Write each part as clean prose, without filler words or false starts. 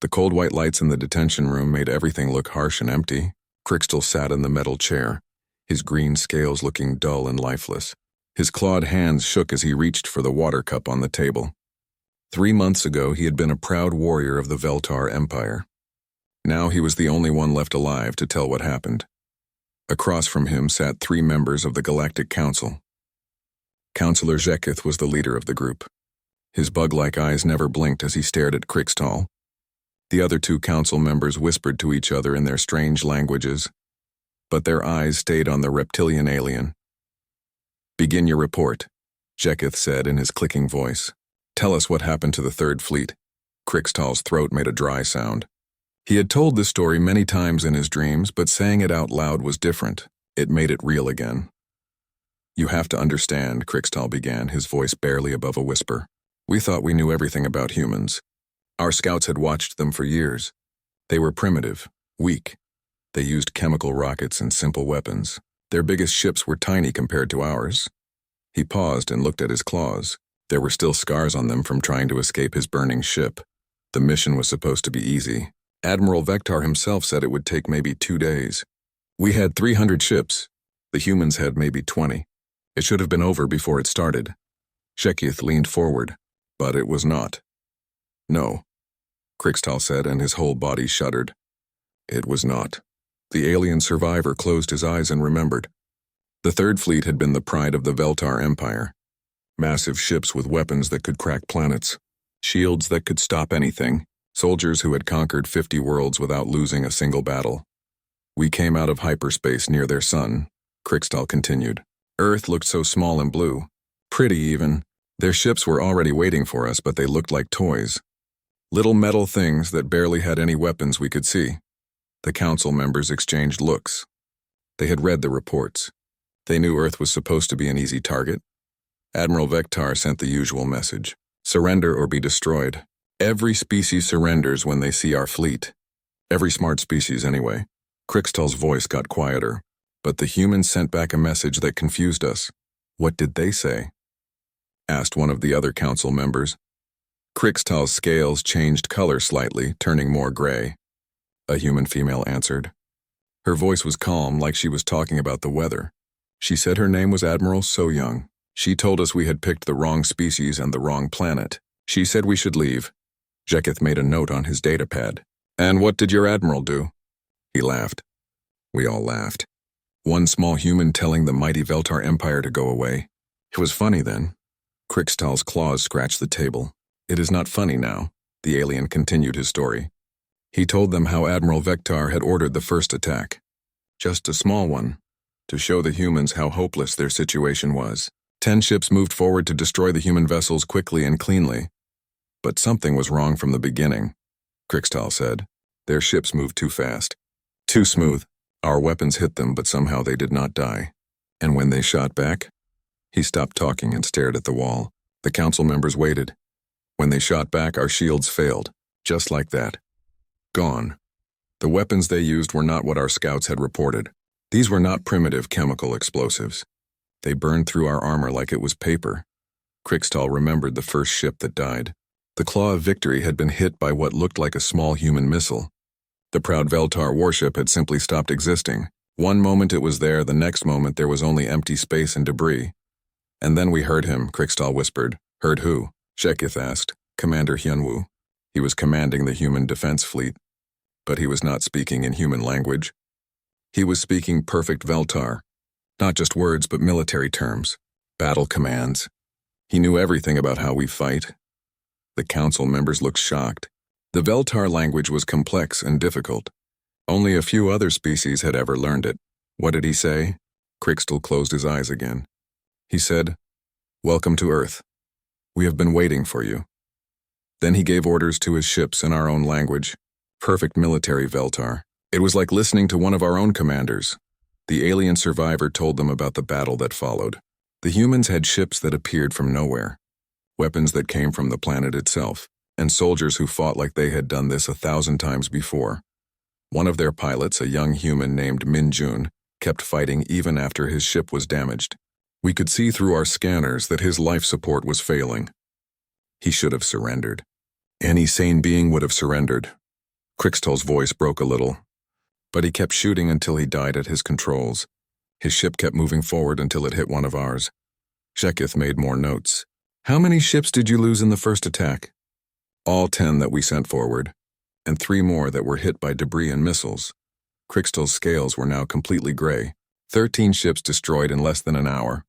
The cold white lights in the detention room made everything look harsh and empty. Crixtal sat in the metal chair, his green scales looking dull and lifeless. His clawed hands shook as he reached for the water cup on the table. 3 months ago, he had been a proud warrior of the Veltar Empire. Now he was the only one left alive to tell what happened. Across from him sat 3 members of the Galactic Council. Councillor Zekith was the leader of the group. His bug-like eyes never blinked as he stared at Crixtal. The other 2 council members whispered to each other in their strange languages, but their eyes stayed on the reptilian alien. "Begin your report," Zekith said in his clicking voice. "Tell us what happened to the Third Fleet." Crixtal's throat made a dry sound. He had told this story many times in his dreams, but saying it out loud was different. It made it real again. "You have to understand," Crixtal began, his voice barely above a whisper. "We thought we knew everything about humans. Our scouts had watched them for years. They were primitive, weak. They used chemical rockets and simple weapons. Their biggest ships were tiny compared to ours." He paused and looked at his claws. There were still scars on them from trying to escape his burning ship. The mission was supposed to be easy. Admiral Vectar himself said it would take maybe 2 days. We had 300 ships. The humans had maybe 20. It should have been over before it started. Zekith leaned forward, but it was not. "No," Crixtal said, and his whole body shuddered. "It was not." The alien survivor closed his eyes and remembered. The Third Fleet had been the pride of the Veltar Empire. Massive ships with weapons that could crack planets, shields that could stop anything, soldiers who had conquered 50 worlds without losing a single battle. "We came out of hyperspace near their sun," Crixtal continued. "Earth looked so small and blue. Pretty even. Their ships were already waiting for us, but they looked like toys. Little metal things that barely had any weapons we could see." The council members exchanged looks. They had read the reports. They knew Earth was supposed to be an easy target. Admiral Vectar sent the usual message: "Surrender or be destroyed. Every species surrenders when they see our fleet. Every smart species, anyway." Crixtal's voice got quieter, but the humans sent back a message that confused us. "What did they say?" asked one of the other council members. Crixtal's scales changed color slightly, turning more gray. A human female answered. Her voice was calm, like she was talking about the weather. She said her name was Admiral So-Young. "She told us we had picked the wrong species and the wrong planet. She said we should leave." Zekith made a note on his datapad. "And what did your admiral do?" He laughed. We all laughed. One small human telling the mighty Veltar Empire to go away. It was funny then. Crixtal's claws scratched the table. "It is not funny now," the alien continued his story. He told them how Admiral Vectar had ordered the first attack. Just a small one, to show the humans how hopeless their situation was. 10 ships moved forward to destroy the human vessels quickly and cleanly. But something was wrong from the beginning, Crixtal said. Their ships moved too fast. Too smooth. Our weapons hit them, but somehow they did not die. And when they shot back, he stopped talking and stared at the wall. The council members waited. When they shot back, our shields failed. Just like that. Gone. The weapons they used were not what our scouts had reported. These were not primitive chemical explosives. They burned through our armor like it was paper. Crixtal remembered the first ship that died. The Claw of Victory had been hit by what looked like a small human missile. The proud Veltar warship had simply stopped existing. One moment it was there, the next moment there was only empty space and debris. And then we heard him, Crixtal whispered. Heard who? Zekith asked. Commander Hyunwoo. He was commanding the human defense fleet. But he was not speaking in human language. He was speaking perfect Veltar. Not just words, but military terms. Battle commands. He knew everything about how we fight. The council members looked shocked. The Veltar language was complex and difficult. Only a few other species had ever learned it. What did he say? Crixtal closed his eyes again. He said, "Welcome to Earth. We have been waiting for you." Then he gave orders to his ships in our own language. Perfect military Veltar. It was like listening to one of our own commanders. The alien survivor told them about the battle that followed. The humans had ships that appeared from nowhere, weapons that came from the planet itself, and soldiers who fought like they had done this 1,000 times before. One of their pilots, a young human named Min Jun, kept fighting even after his ship was damaged. We could see through our scanners that his life support was failing. He should have surrendered. Any sane being would have surrendered, Crixtol's voice broke a little, but he kept shooting until he died at his controls. His ship kept moving forward until it hit one of ours. Shekith made more notes. How many ships did you lose in the first attack? All 10 that we sent forward, and 3 more that were hit by debris and missiles. Crixtol's scales were now completely gray. 13 ships destroyed in less than an hour,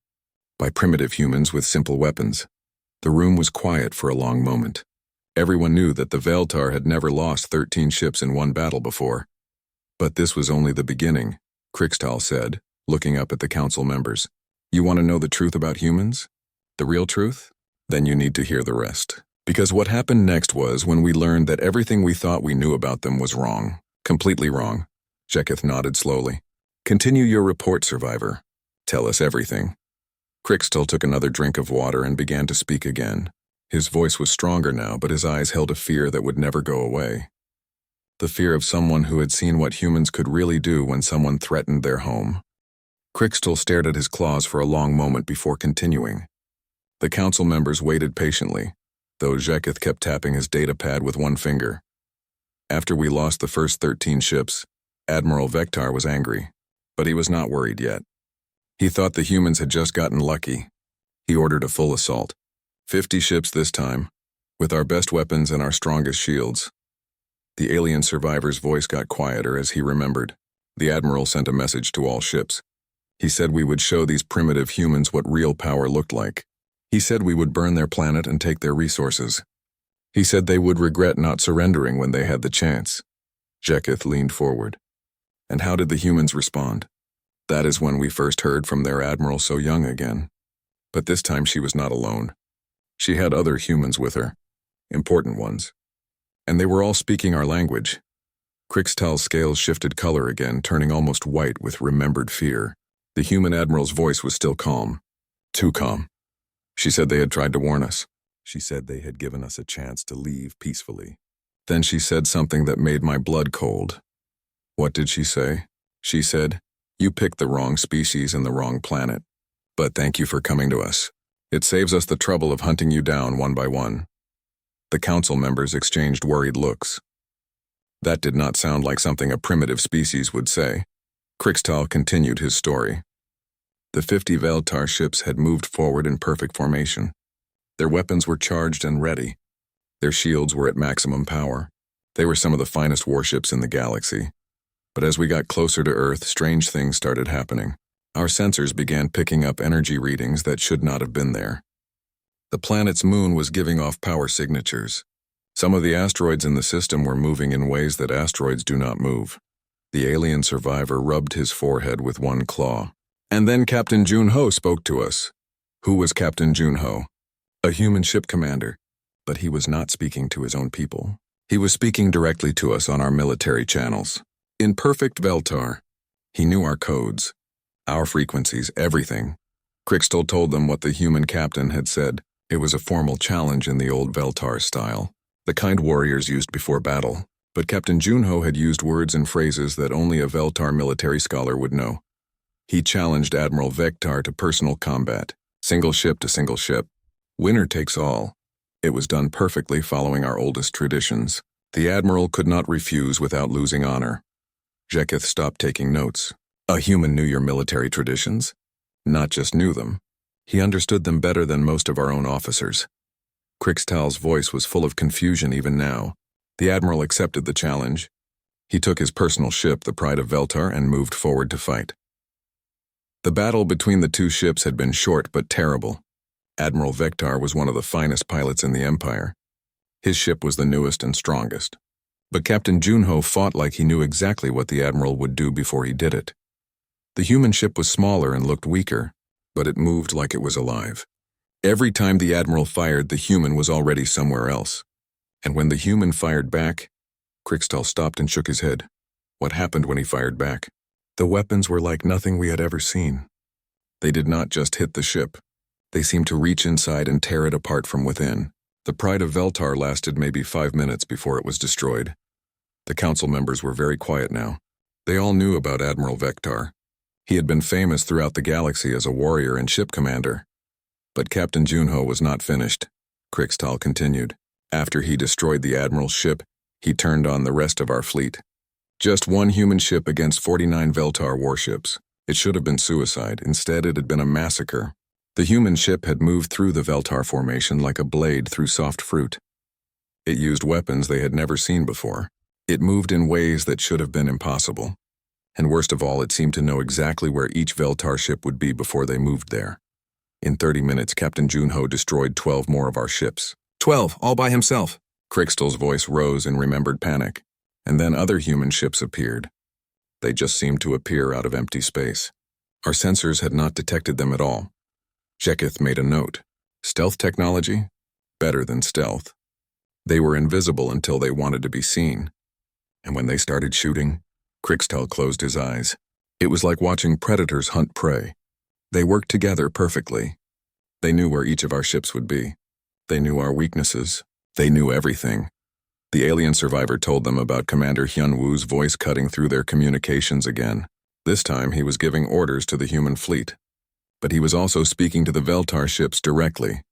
by primitive humans with simple weapons. The room was quiet for a long moment. Everyone knew that the Veltar had never lost 13 ships in one battle before. But this was only the beginning, Crixtol said, looking up at the council members. You want to know the truth about humans? The real truth? Then you need to hear the rest. Because what happened next was when we learned that everything we thought we knew about them was wrong. Completely wrong. Shekith nodded slowly. Continue your report, Survivor. Tell us everything. Crixtol took another drink of water and began to speak again. His voice was stronger now, but his eyes held a fear that would never go away. The fear of someone who had seen what humans could really do when someone threatened their home. Crixtol stared at his claws for a long moment before continuing. The council members waited patiently, though Shekith kept tapping his data pad with one finger. After we lost the first 13 ships, Admiral Vectar was angry, but he was not worried yet. He thought the humans had just gotten lucky. He ordered a full assault. 50 ships this time, with our best weapons and our strongest shields. The alien survivor's voice got quieter as he remembered. The Admiral sent a message to all ships. He said we would show these primitive humans what real power looked like. He said we would burn their planet and take their resources. He said they would regret not surrendering when they had the chance. Shekith leaned forward. And how did the humans respond? That is when we first heard from their admiral so young again. But this time she was not alone. She had other humans with her, important ones. And they were all speaking our language. Crixtol's scales shifted color again, turning almost white with remembered fear. The human admiral's voice was still calm. Too calm. She said they had tried to warn us. She said they had given us a chance to leave peacefully. Then she said something that made my blood cold. What did she say? She said, "You picked the wrong species and the wrong planet. But thank you for coming to us. It saves us the trouble of hunting you down one by one." The council members exchanged worried looks. That did not sound like something a primitive species would say. Crixtol continued his story. The 50 Veltar ships had moved forward in perfect formation. Their weapons were charged and ready. Their shields were at maximum power. They were some of the finest warships in the galaxy. But as we got closer to Earth, strange things started happening. Our sensors began picking up energy readings that should not have been there. The planet's moon was giving off power signatures. Some of the asteroids in the system were moving in ways that asteroids do not move. The alien survivor rubbed his forehead with one claw. And then Captain Junho spoke to us. Who was Captain Junho? A human ship commander. But he was not speaking to his own people. He was speaking directly to us on our military channels. In perfect Veltar. He knew our codes, our frequencies, everything. Crixtol told them what the human captain had said. It was a formal challenge in the old Veltar style, the kind warriors used before battle. But Captain Junho had used words and phrases that only a Veltar military scholar would know. He challenged Admiral Vectar to personal combat, single ship to single ship. Winner takes all. It was done perfectly following our oldest traditions. The Admiral could not refuse without losing honor. Shekith stopped taking notes. A human knew your military traditions? Not just knew them. He understood them better than most of our own officers. Crixtol's voice was full of confusion even now. The Admiral accepted the challenge. He took his personal ship, the Pride of Veltar, and moved forward to fight. The battle between the two ships had been short but terrible. Admiral Vectar was one of the finest pilots in the Empire. His ship was the newest and strongest. But Captain Junho fought like he knew exactly what the Admiral would do before he did it. The human ship was smaller and looked weaker, but it moved like it was alive. Every time the Admiral fired, the human was already somewhere else. And when the human fired back, Crixtol stopped and shook his head. What happened when he fired back? The weapons were like nothing we had ever seen. They did not just hit the ship. They seemed to reach inside and tear it apart from within. The Pride of Veltar lasted maybe 5 minutes before it was destroyed. The council members were very quiet now. They all knew about Admiral Vectar. He had been famous throughout the galaxy as a warrior and ship commander. But Captain Junho was not finished. Crixtol continued. After he destroyed the Admiral's ship, He turned on the rest of our fleet. Just one human ship against 49 Veltar warships. It should have been suicide. Instead, it had been a massacre. The human ship had moved through the Veltar formation like a blade through soft fruit. It used weapons they had never seen before. It moved in ways that should have been impossible. And worst of all, it seemed to know exactly where each Veltar ship would be before they moved there. In 30 minutes, Captain Junho destroyed 12 more of our ships. 12, all by himself. Crixtal's voice rose in remembered panic. And then other human ships appeared. They just seemed to appear out of empty space. Our sensors had not detected them at all. Jeketh made a note. Stealth technology? Better than stealth. They were invisible until they wanted to be seen. And when they started shooting, Crixtal closed his eyes. It was like watching predators hunt prey. They worked together perfectly. They knew where each of our ships would be. They knew our weaknesses. They knew everything. The alien survivor told them about Commander Hyunwoo's voice cutting through their communications again. This time he was giving orders to the human fleet. But he was also speaking to the Veltar ships directly.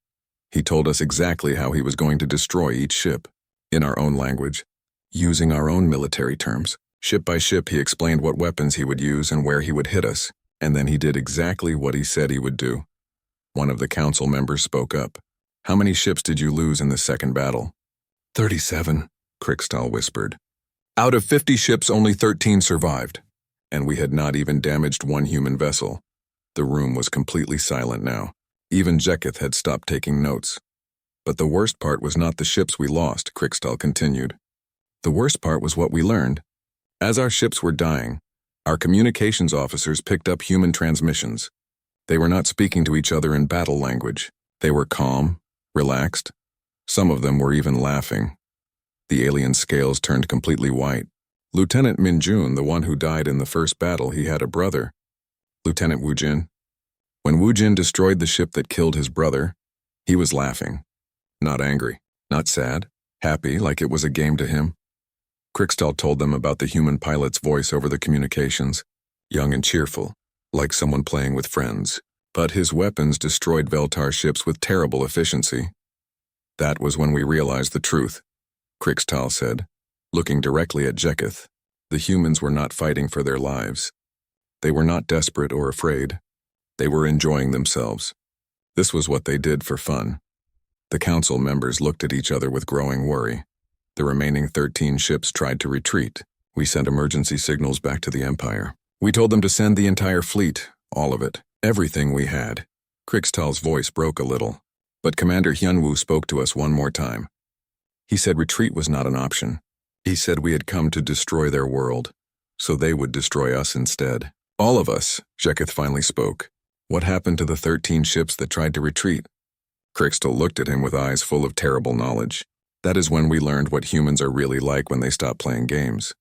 He told us exactly how he was going to destroy each ship, in our own language, using our own military terms. Ship by ship he explained what weapons he would use and where he would hit us, and then he did exactly what he said he would do. One of the council members spoke up. How many ships did you lose in the second battle? 37, Crixtal whispered. Out of 50 ships, only 13 survived, and we had not even damaged one human vessel. The room was completely silent now. Even Jeketh had stopped taking notes. But the worst part was not the ships we lost, Crixtal continued. The worst part was what we learned. As our ships were dying, our communications officers picked up human transmissions. They were not speaking to each other in battle language. They were calm, relaxed. Some of them were even laughing. The alien scales turned completely white. Lieutenant Minjun, the one who died in the first battle, he had a brother. Lieutenant Woojin. When Woojin destroyed the ship that killed his brother, he was laughing. Not angry, not sad, happy like it was a game to him. Crixtal told them about the human pilot's voice over the communications, young and cheerful, like someone playing with friends. But his weapons destroyed Veltar ships with terrible efficiency. That was when we realized the truth, Crixtal said, looking directly at Jeketh. The humans were not fighting for their lives. They were not desperate or afraid. They were enjoying themselves. This was what they did for fun. The council members looked at each other with growing worry. The remaining 13 ships tried to retreat. We sent emergency signals back to the Empire. We told them to send the entire fleet, all of it, everything we had. Crixtal's voice broke a little. But Commander Hyunwoo spoke to us one more time. He said retreat was not an option. He said we had come to destroy their world, so they would destroy us instead. All of us, Jeketh finally spoke. What happened to the 13 ships that tried to retreat? Crixtal looked at him with eyes full of terrible knowledge. That is when we learned what humans are really like when they stop playing games.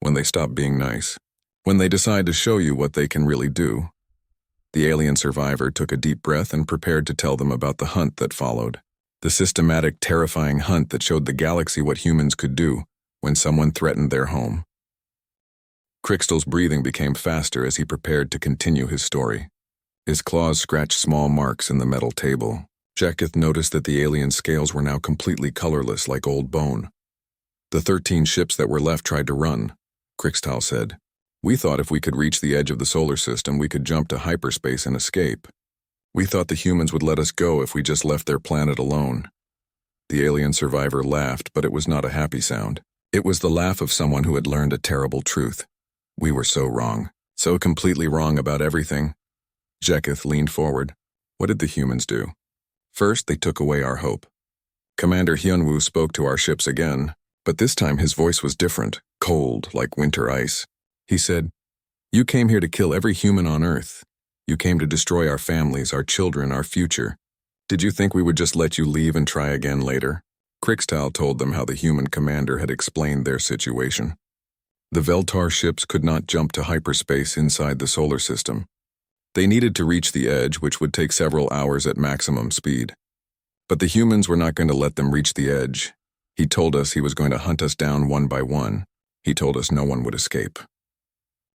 When they stop being nice. When they decide to show you what they can really do. The alien survivor took a deep breath and prepared to tell them about the hunt that followed. The systematic, terrifying hunt that showed the galaxy what humans could do when someone threatened their home. Crixtal's breathing became faster as he prepared to continue his story. His claws scratched small marks in the metal table. Jeketh noticed that the alien scales were now completely colorless like old bone. The 13 ships that were left tried to run, Crixtal said. We thought if we could reach the edge of the solar system, we could jump to hyperspace and escape. We thought the humans would let us go if we just left their planet alone. The alien survivor laughed, but it was not a happy sound. It was the laugh of someone who had learned a terrible truth. We were so wrong, so completely wrong about everything. Jeketh leaned forward. What did the humans do? First, they took away our hope. Commander Hyunwoo spoke to our ships again, but this time his voice was different, cold like winter ice. He said, "You came here to kill every human on Earth. You came to destroy our families, our children, our future. Did you think we would just let you leave and try again later?" Crixtal told them how the human commander had explained their situation. The Veltar ships could not jump to hyperspace inside the solar system. They needed to reach the edge, which would take several hours at maximum speed. But the humans were not going to let them reach the edge. He told us he was going to hunt us down one by one. He told us no one would escape.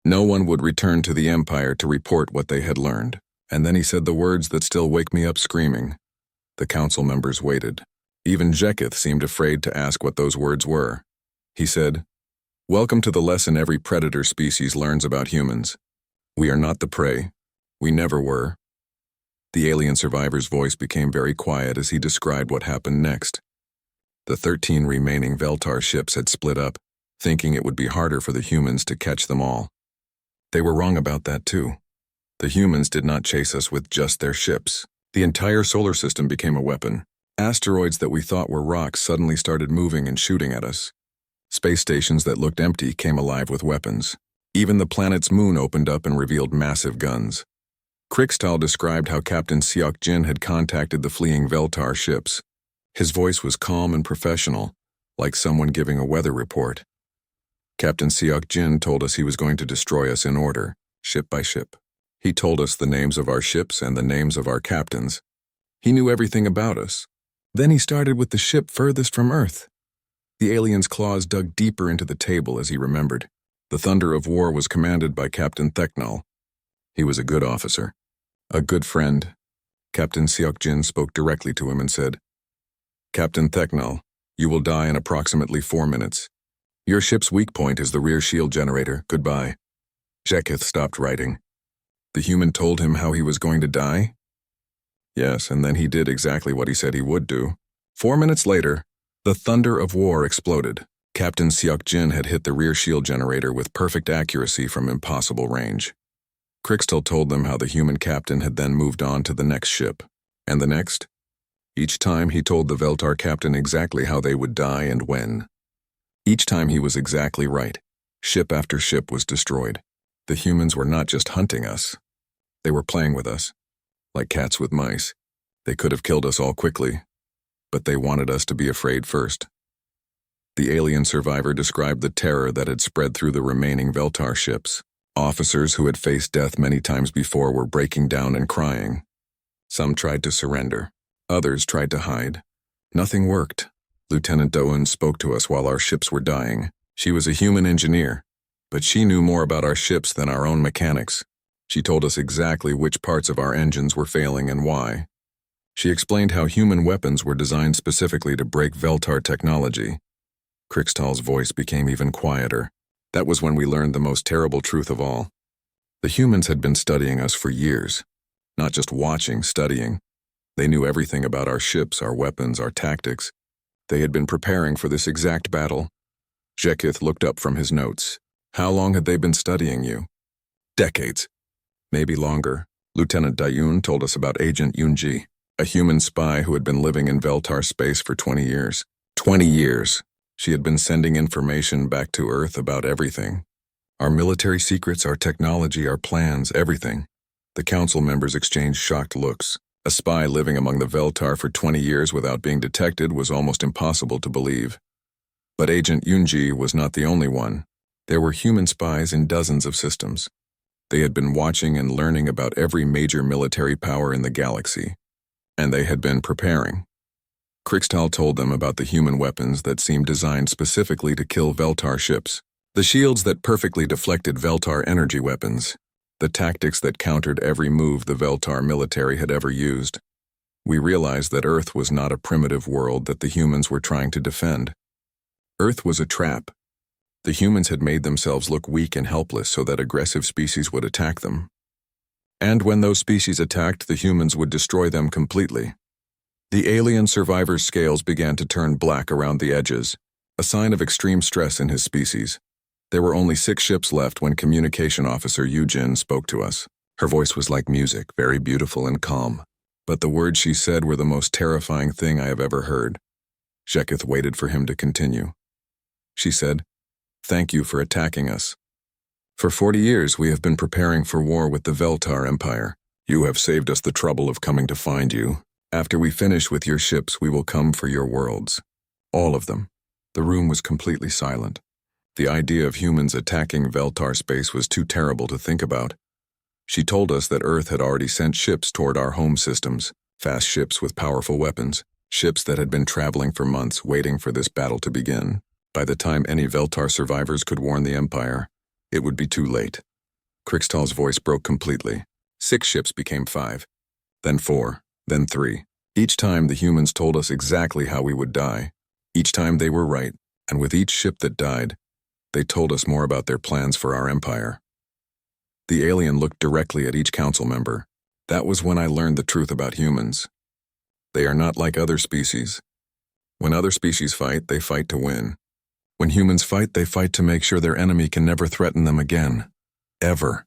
No one would return to the Empire to report what they had learned. And then he said the words that still wake me up screaming. The council members waited. Even Jeketh seemed afraid to ask what those words were. He said, "Welcome to the lesson every predator species learns about humans. We are not the prey. We never were." The alien survivor's voice became very quiet as he described what happened next. The 13 remaining Veltar ships had split up, thinking it would be harder for the humans to catch them all. They were wrong about that too. The humans did not chase us with just their ships. The entire solar system became a weapon. Asteroids that we thought were rocks suddenly started moving and shooting at us. Space stations that looked empty came alive with weapons. Even the planet's moon opened up and revealed massive guns. Krixtal described how Captain Seok Jin had contacted the fleeing Veltar ships. His voice was calm and professional, like someone giving a weather report. Captain Seok Jin told us he was going to destroy us in order, ship by ship. He told us the names of our ships and the names of our captains. He knew everything about us. Then he started with the ship furthest from Earth. The alien's claws dug deeper into the table as he remembered. The Thunder of War was commanded by Captain Theknal. He was a good officer, a good friend. Captain Seok Jin spoke directly to him and said, "Captain Theknal, you will die in approximately 4 minutes. Your ship's weak point is the rear shield generator. Goodbye." Jekith stopped writing. The human told him how he was going to die? Yes, and then he did exactly what he said he would do. 4 minutes later, the Thunder of War exploded. Captain Seok Jin had hit the rear shield generator with perfect accuracy from impossible range. Krixtal told them how the human captain had then moved on to the next ship. And the next? Each time he told the Veltar captain exactly how they would die and when. Each time he was exactly right. Ship after ship was destroyed. The humans were not just hunting us. They were playing with us, like cats with mice. They could have killed us all quickly, but they wanted us to be afraid first. The alien survivor described the terror that had spread through the remaining Veltar ships. Officers who had faced death many times before were breaking down and crying. Some tried to surrender. Others tried to hide. Nothing worked. Lieutenant Doan spoke to us while our ships were dying. She was a human engineer, but she knew more about our ships than our own mechanics. She told us exactly which parts of our engines were failing and why. She explained how human weapons were designed specifically to break Veltar technology. Krixtal's voice became even quieter. That was when we learned the most terrible truth of all. The humans had been studying us for years. Not just watching, studying. They knew everything about our ships, our weapons, our tactics. They had been preparing for this exact battle. Jekith looked up from his notes. How long had they been studying you? Decades. Maybe longer. Lieutenant Dayun told us about Agent Yunji, a human spy who had been living in Veltar space for 20 years. 20 years. She had been sending information back to Earth about everything. Our military secrets, our technology, our plans, everything. The council members exchanged shocked looks. A spy living among the Veltar for 20 years without being detected was almost impossible to believe. But Agent Yunji was not the only one. There were human spies in dozens of systems. They had been watching and learning about every major military power in the galaxy. And they had been preparing. Krixtal told them about the human weapons that seemed designed specifically to kill Veltar ships. The shields that perfectly deflected Veltar energy weapons. The tactics that countered every move the Veltar military had ever used. We realized that Earth was not a primitive world that the humans were trying to defend. Earth was a trap. The humans had made themselves look weak and helpless so that aggressive species would attack them. And when those species attacked, the humans would destroy them completely. The alien survivor's scales began to turn black around the edges, a sign of extreme stress in his species. There were only 6 ships left when Communication Officer Yujin spoke to us. Her voice was like music, very beautiful and calm. But the words she said were the most terrifying thing I have ever heard. Jekith waited for him to continue. She said, "Thank you for attacking us. For 40 years we have been preparing for war with the Veltar Empire. You have saved us the trouble of coming to find you. After we finish with your ships, we will come for your worlds. All of them." The room was completely silent. The idea of humans attacking Veltar space was too terrible to think about. She told us that Earth had already sent ships toward our home systems, fast ships with powerful weapons, ships that had been traveling for months waiting for this battle to begin. By the time any Veltar survivors could warn the Empire, it would be too late. Krixtal's voice broke completely. 6 ships became 5, then 4, then 3. Each time the humans told us exactly how we would die. Each time they were right. And with each ship that died, they told us more about their plans for our empire. The alien looked directly at each council member. That was when I learned the truth about humans. They are not like other species. When other species fight, they fight to win. When humans fight, they fight to make sure their enemy can never threaten them again. Ever.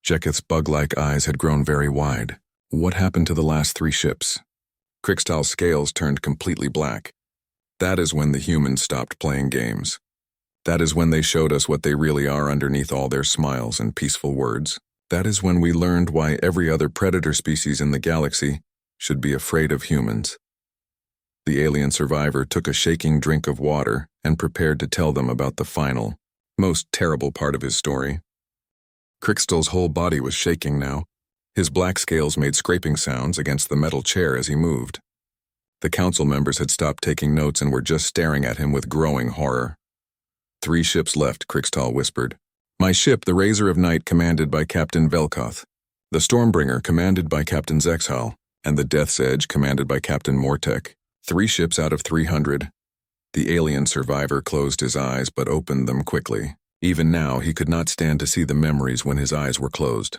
Jeketh's bug-like eyes had grown very wide. What happened to the last 3 ships? Krikstal's scales turned completely black. That is when the humans stopped playing games. That is when they showed us what they really are underneath all their smiles and peaceful words. That is when we learned why every other predator species in the galaxy should be afraid of humans. The alien survivor took a shaking drink of water and prepared to tell them about the final, most terrible part of his story. Krikstal's whole body was shaking now. His black scales made scraping sounds against the metal chair as he moved. The council members had stopped taking notes and were just staring at him with growing horror. 3 ships left, Krikstal whispered. My ship, the Razor of Night, commanded by Captain Velkoth, the Stormbringer, commanded by Captain Zexhal, and the Death's Edge, commanded by Captain Mortek. 3 ships out of 300. The alien survivor closed his eyes but opened them quickly. Even now, he could not stand to see the memories when his eyes were closed.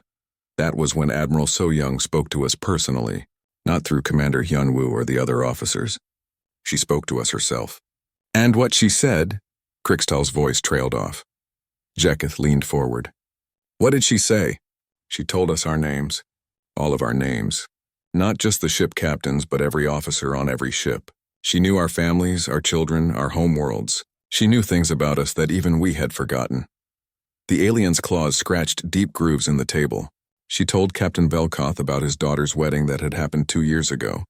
That was when Admiral So-Young spoke to us personally, not through Commander Hyunwoo or the other officers. She spoke to us herself. And what she said? Krikstal's voice trailed off. Jeketh leaned forward. What did she say? She told us our names. All of our names. Not just the ship captains, but every officer on every ship. She knew our families, our children, our homeworlds. She knew things about us that even we had forgotten. The alien's claws scratched deep grooves in the table. She told Captain Velkoth about his daughter's wedding that had happened 2 years ago.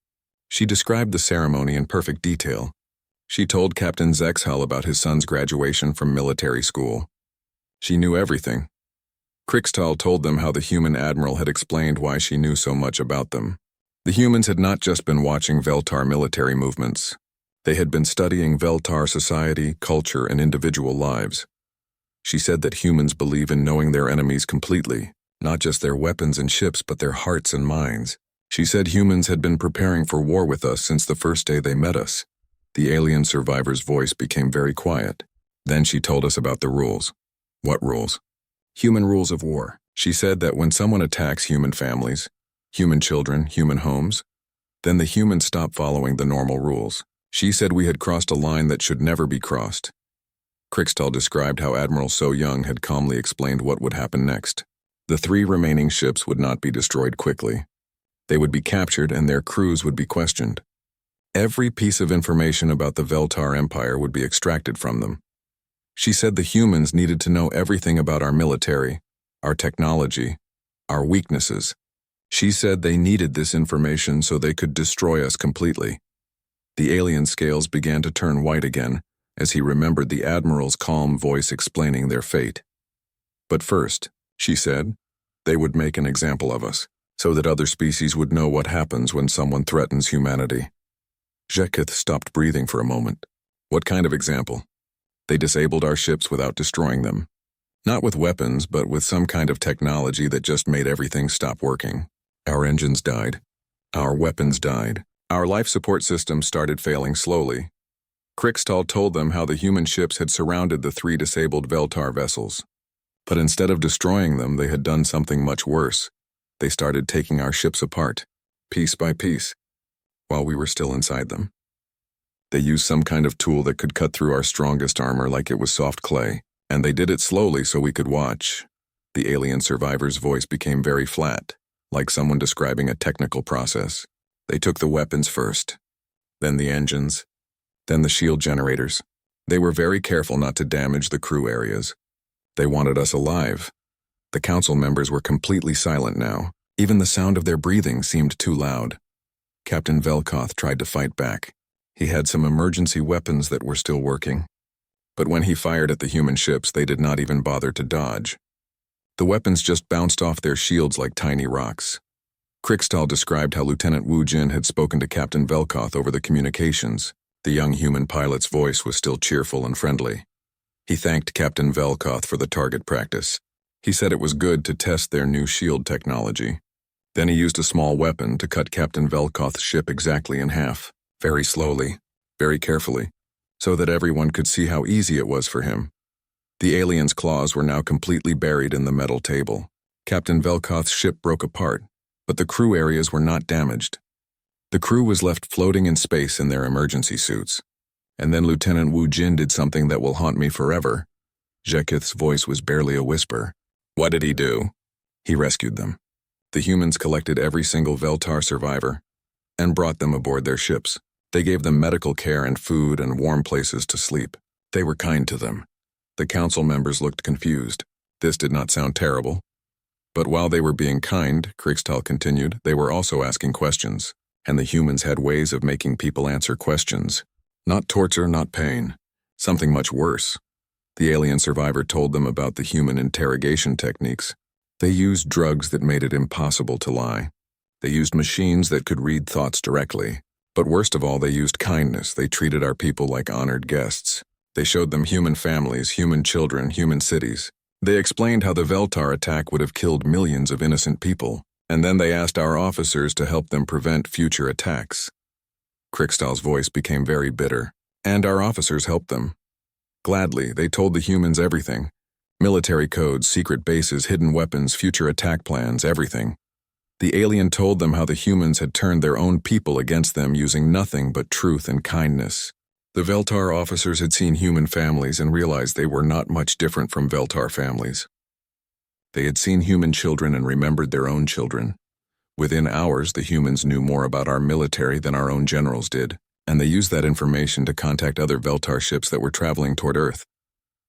She described the ceremony in perfect detail. She told Captain Zexhal about his son's graduation from military school. She knew everything. Krikstal told them how the human admiral had explained why she knew so much about them. The humans had not just been watching Veltar military movements. They had been studying Veltar society, culture, and individual lives. She said that humans believe in knowing their enemies completely, not just their weapons and ships, but their hearts and minds. She said humans had been preparing for war with us since the first day they met us. The alien survivor's voice became very quiet. Then she told us about the rules. What rules? Human rules of war. She said that when someone attacks human families, human children, human homes, then the humans stop following the normal rules. She said we had crossed a line that should never be crossed. Krikstal described how Admiral So-Young had calmly explained what would happen next. The 3 remaining ships would not be destroyed quickly. They would be captured and their crews would be questioned. Every piece of information about the Veltar Empire would be extracted from them. She said the humans needed to know everything about our military, our technology, our weaknesses. She said they needed this information so they could destroy us completely. The alien scales began to turn white again as he remembered the Admiral's calm voice explaining their fate. But first, she said, they would make an example of us, so that other species would know what happens when someone threatens humanity. Jeketh stopped breathing for a moment. What kind of example? They disabled our ships without destroying them. Not with weapons, but with some kind of technology that just made everything stop working. Our engines died. Our weapons died. Our life support system started failing slowly. Krikstal told them how the human ships had surrounded the 3 disabled Veltar vessels. But instead of destroying them, they had done something much worse. They started taking our ships apart, piece by piece, while we were still inside them. They used some kind of tool that could cut through our strongest armor like it was soft clay, and they did it slowly so we could watch. The alien survivor's voice became very flat, like someone describing a technical process. They took the weapons first, then the engines, then the shield generators. They were very careful not to damage the crew areas. They wanted us alive. The council members were completely silent now. Even the sound of their breathing seemed too loud. Captain Velkoth tried to fight back. He had some emergency weapons that were still working. But when he fired at the human ships, they did not even bother to dodge. The weapons just bounced off their shields like tiny rocks. Krikstal described how Lieutenant Wu Jin had spoken to Captain Velkoth over the communications. The young human pilot's voice was still cheerful and friendly. He thanked Captain Velkoth for the target practice. He said it was good to test their new shield technology. Then he used a small weapon to cut Captain Velkoth's ship exactly in half, very slowly, very carefully. so that everyone could see how easy it was for him. The alien's claws were now completely buried in the metal table. Captain Velkoth's ship broke apart, but the crew areas were not damaged. The crew was left floating in space in their emergency suits. And then Lieutenant Wu Jin did something that will haunt me forever. Jekith's voice was barely a whisper. What did he do? He rescued them. The humans collected every single Veltar survivor and brought them aboard their ships. They gave them medical care and food and warm places to sleep. They were kind to them. The council members looked confused. This did not sound terrible. But while they were being kind, Krigstal continued, they were also asking questions, and the humans had ways of making people answer questions. Not torture, not pain. Something much worse. The alien survivor told them about the human interrogation techniques. They used drugs that made it impossible to lie. They used machines that could read thoughts directly. But worst of all, they used kindness. They treated our people like honored guests. They showed them human families, human children, human cities. They explained how the Veltar attack would have killed millions of innocent people, and then they asked our officers to help them prevent future attacks. Krigstal's voice became very bitter, and our officers helped them. Gladly, they told the humans everything. Military codes, secret bases, hidden weapons, future attack plans, everything. The alien told them how the humans had turned their own people against them using nothing but truth and kindness. The Veltar officers had seen human families and realized they were not much different from Veltar families. They had seen human children and remembered their own children. Within hours, the humans knew more about our military than our own generals did, and they used that information to contact other Veltar ships that were traveling toward Earth.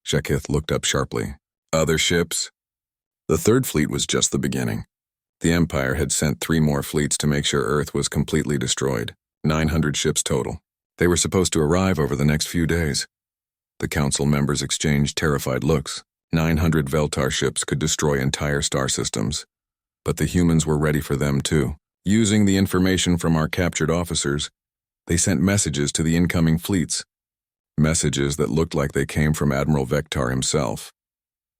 Jekith looked up sharply. Other ships? The Third Fleet was just the beginning. The Empire had sent 3 more fleets to make sure Earth was completely destroyed. 900 ships total. They were supposed to arrive over the next few days. The council members exchanged terrified looks. 900 Veltar ships could destroy entire star systems. But the humans were ready for them too. Using the information from our captured officers, they sent messages to the incoming fleets. Messages that looked like they came from Admiral Vectar himself.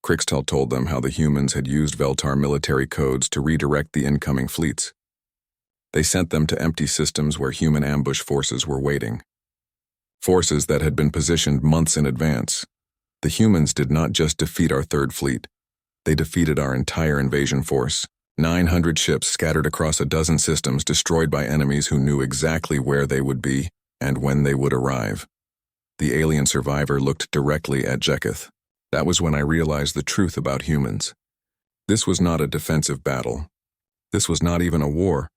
Krigstal told them how the humans had used Veltar military codes to redirect the incoming fleets. They sent them to empty systems where human ambush forces were waiting. Forces that had been positioned months in advance. The humans did not just defeat our Third Fleet. They defeated our entire invasion force. 900 ships scattered across a dozen systems destroyed by enemies who knew exactly where they would be and when they would arrive. The alien survivor looked directly at Jekith. That was when I realized the truth about humans. This was not a defensive battle. This was not even a war.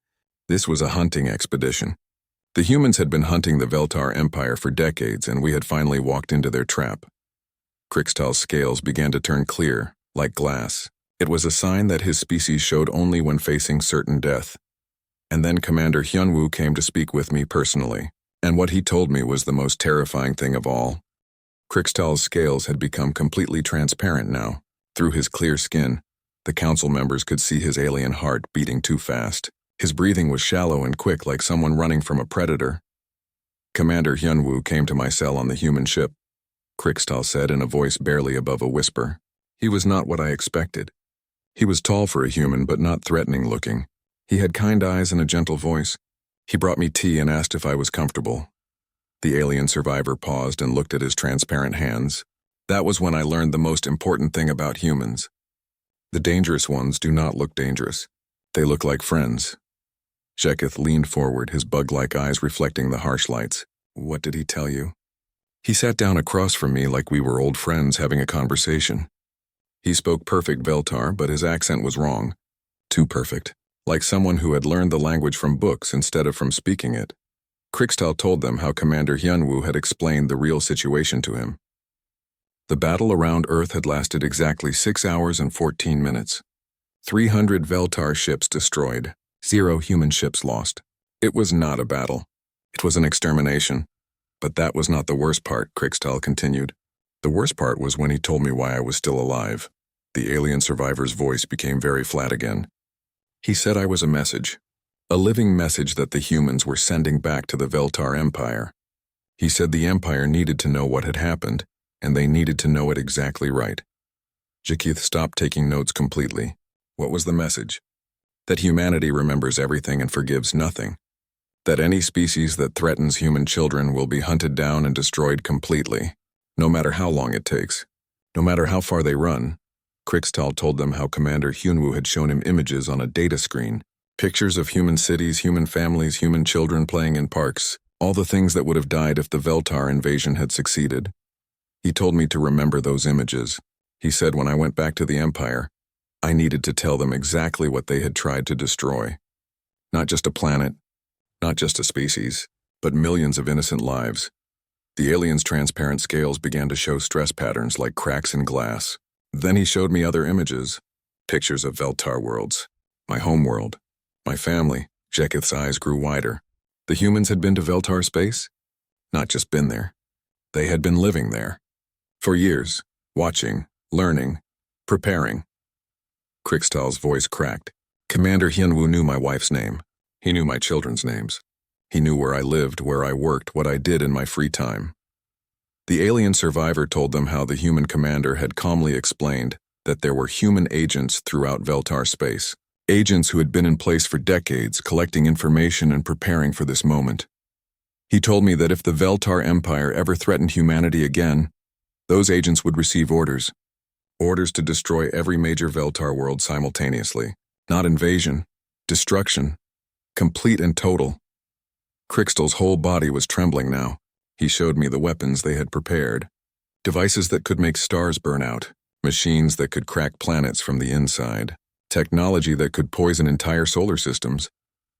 This was a hunting expedition. The humans had been hunting the Veltar Empire for decades, and we had finally walked into their trap. Krigstal's scales began to turn clear, like glass. It was a sign that his species showed only when facing certain death. And then Commander Hyunwoo came to speak with me personally, and what he told me was the most terrifying thing of all. Krigstal's scales had become completely transparent now. Through his clear skin, the council members could see his alien heart beating too fast. His breathing was shallow and quick, like someone running from a predator. Commander Hyunwoo came to my cell on the human ship. Krigstal said in a voice barely above a whisper. He was not what I expected. He was tall for a human, but not threatening looking. He had kind eyes and a gentle voice. He brought me tea and asked if I was comfortable. The alien survivor paused and looked at his transparent hands. That was when I learned the most important thing about humans. The dangerous ones do not look dangerous. They look like friends. Jekith leaned forward, his bug-like eyes reflecting the harsh lights. What did he tell you? He sat down across from me like we were old friends having a conversation. He spoke perfect Veltar, but his accent was wrong. Too perfect. Like someone who had learned the language from books instead of from speaking it. Krigstal told them how Commander Hyunwoo had explained the real situation to him. The battle around Earth had lasted exactly 6 hours and 14 minutes. 300 Veltar ships destroyed. 0 human ships lost. It was not a battle. It was an extermination. But that was not the worst part, Krigstal continued. The worst part was when he told me why I was still alive. The alien survivor's voice became very flat again. He said I was a message. A living message that the humans were sending back to the Veltar Empire. He said the Empire needed to know what had happened, and they needed to know it exactly right. Jekith stopped taking notes completely. What was the message? That humanity remembers everything and forgives nothing. That any species that threatens human children will be hunted down and destroyed completely, no matter how long it takes, no matter how far they run. Krixtal told them how Commander Hyunwoo had shown him images on a data screen, pictures of human cities, human families, human children playing in parks, all the things that would have died if the Veltar invasion had succeeded. He told me to remember those images. He said when I went back to the Empire, I needed to tell them exactly what they had tried to destroy. Not just a planet, not just a species, but millions of innocent lives. The alien's transparent scales began to show stress patterns like cracks in glass. Then he showed me other images, pictures of Veltar worlds, my home world, my family. Jeketh's eyes grew wider. The humans had been to Veltar space? Not just been there. They had been living there. For years, watching, learning, preparing. Krixtal's voice cracked. Commander Hyunwoo knew my wife's name. He knew my children's names. He knew where I lived, where I worked, what I did in my free time. The alien survivor told them how the human commander had calmly explained that there were human agents throughout Veltar space, agents who had been in place for decades, collecting information and preparing for this moment. He told me that if the Veltar Empire ever threatened humanity again, those agents would receive orders to destroy every major Veltar world simultaneously. Not invasion, destruction, complete and total. Krixtal's whole body was trembling now. He showed me the weapons they had prepared. Devices that could make stars burn out, machines that could crack planets from the inside, technology that could poison entire solar systems.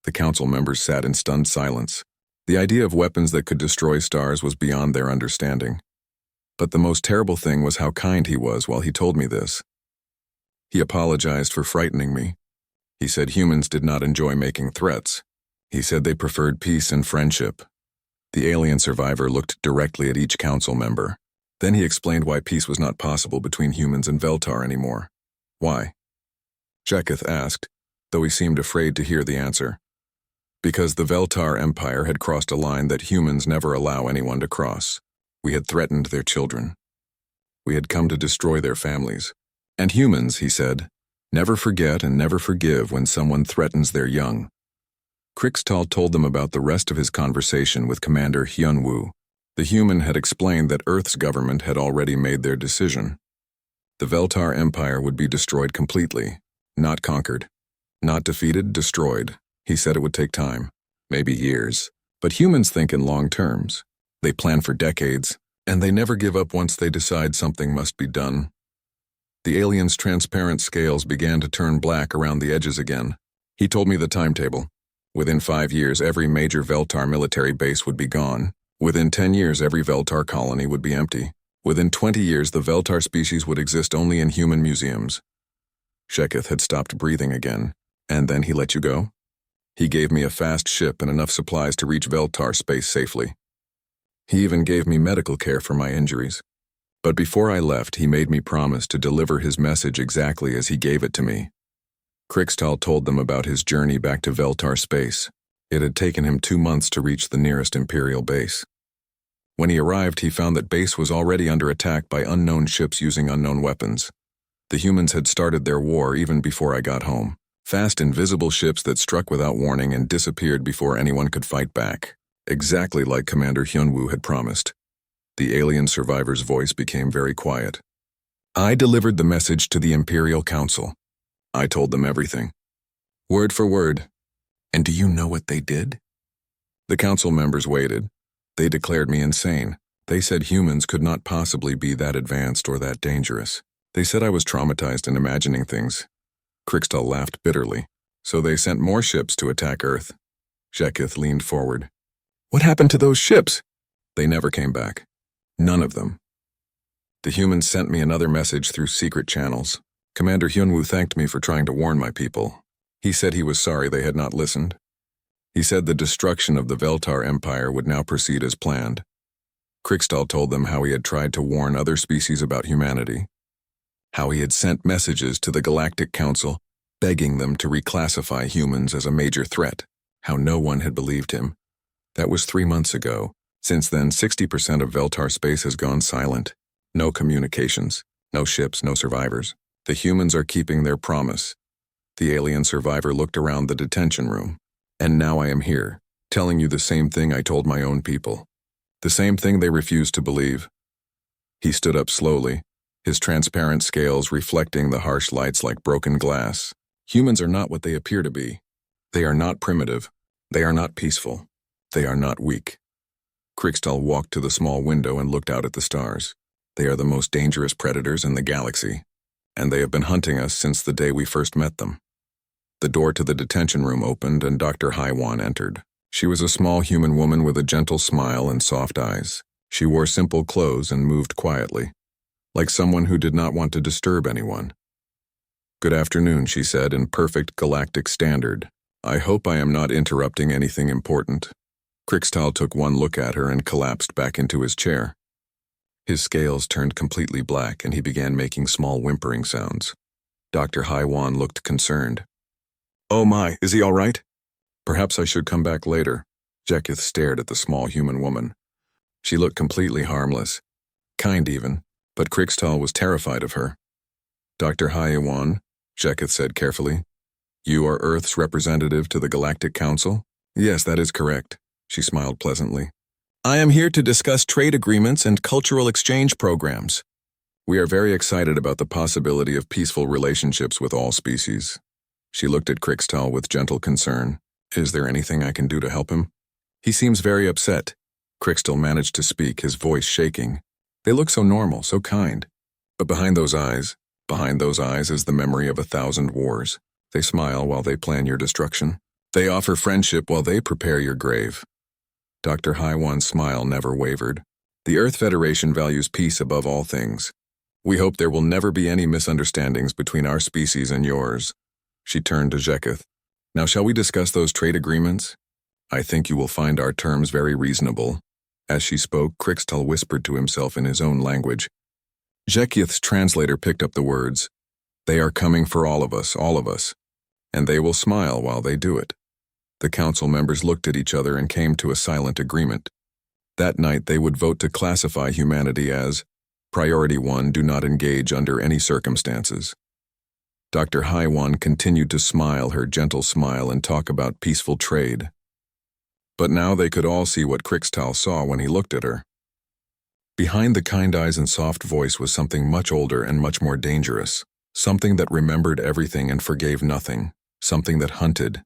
The council members sat in stunned silence. The idea of weapons that could destroy stars was beyond their understanding. But the most terrible thing was how kind he was while he told me this. He apologized for frightening me. He said humans did not enjoy making threats. He said they preferred peace and friendship. The alien survivor looked directly at each council member. Then he explained why peace was not possible between humans and Veltar anymore. Why? Jeketh asked, though he seemed afraid to hear the answer. Because the Veltar Empire had crossed a line that humans never allow anyone to cross. We had threatened their children. We had come to destroy their families. And humans, he said, never forget and never forgive when someone threatens their young. Krixtal told them about the rest of his conversation with Commander Hyunwoo. The human had explained that Earth's government had already made their decision. The Veltar Empire would be destroyed completely, not conquered. Not defeated, destroyed. He said it would take time, maybe years. But humans think in long terms. They plan for decades, and they never give up once they decide something must be done. The alien's transparent scales began to turn black around the edges again. He told me the timetable. Within 5 years, every major Veltar military base would be gone. Within 10 years, every Veltar colony would be empty. Within 20 years, the Veltar species would exist only in human museums. Jeketh had stopped breathing again. And then he let you go? He gave me a fast ship and enough supplies to reach Veltar space safely. He even gave me medical care for my injuries. But before I left, he made me promise to deliver his message exactly as he gave it to me. Krixtal told them about his journey back to Veltar space. It had taken him 2 months to reach the nearest Imperial base. When he arrived, he found that base was already under attack by unknown ships using unknown weapons. The humans had started their war even before I got home. Fast, invisible ships that struck without warning and disappeared before anyone could fight back. Exactly like Commander Hyunwoo had promised. The alien survivor's voice became very quiet. I delivered the message to the Imperial Council. I told them everything. Word for word. And do you know what they did? The council members waited. They declared me insane. They said humans could not possibly be that advanced or that dangerous. They said I was traumatized in imagining things. Krixtal laughed bitterly. So they sent more ships to attack Earth. Jeketh leaned forward. What happened to those ships? They never came back. None of them. The humans sent me another message through secret channels. Commander Hyunwoo thanked me for trying to warn my people. He said he was sorry they had not listened. He said the destruction of the Veltar Empire would now proceed as planned. Krixtal told them how he had tried to warn other species about humanity. How he had sent messages to the Galactic Council, begging them to reclassify humans as a major threat. How no one had believed him. That was 3 months ago. Since then, 60% of Veltar space has gone silent. No communications, no ships, no survivors. The humans are keeping their promise. The alien survivor looked around the detention room. And now I am here. telling you the same thing I told my own people. The same thing they refused to believe. He stood up slowly, his transparent scales reflecting the harsh lights like broken glass. Humans are not what they appear to be. They are not primitive. They are not peaceful. They are not weak. Krixtal walked to the small window and looked out at the stars. They are the most dangerous predators in the galaxy, and they have been hunting us since the day we first met them. The door to the detention room opened and Dr. Haiwan entered. She was a small human woman with a gentle smile and soft eyes. She wore simple clothes and moved quietly, like someone who did not want to disturb anyone. "Good afternoon," she said in perfect galactic standard. "I hope I am not interrupting anything important." Krixtal took one look at her and collapsed back into his chair. His scales turned completely black and he began making small whimpering sounds. Dr. Haiwan looked concerned. "Oh my, is he all right?" "Perhaps I should come back later." Jekith stared at the small human woman. She looked completely harmless, kind even, but Krixtal was terrified of her. "Dr. Haiwan," Jekith said carefully, "you are Earth's representative to the Galactic Council?" "Yes, that is correct," she smiled pleasantly. "I am here to discuss trade agreements and cultural exchange programs. We are very excited about the possibility of peaceful relationships with all species." She looked at Krixtal with gentle concern. "Is there anything I can do to help him?" "He seems very upset." Krixtal managed to speak, his voice shaking. "They look so normal, so kind. But behind those eyes is the memory of 1,000 wars. They smile while they plan your destruction. They offer friendship while they prepare your grave." Dr. Haiwan's smile never wavered. "The Earth Federation values peace above all things. We hope there will never be any misunderstandings between our species and yours." She turned to Jekith. "Now shall we discuss those trade agreements? I think you will find our terms very reasonable." As she spoke, Krixtal whispered to himself in his own language. Jekith's translator picked up the words. "They are coming for all of us, and they will smile while they do it." The council members looked at each other and came to a silent agreement. That night they would vote to classify humanity as Priority 1, do not engage under any circumstances. Dr. Haiwan continued to smile her gentle smile and talk about peaceful trade. But now they could all see what Krixtal saw when he looked at her. Behind the kind eyes and soft voice was something much older and much more dangerous, something that remembered everything and forgave nothing, something that hunted,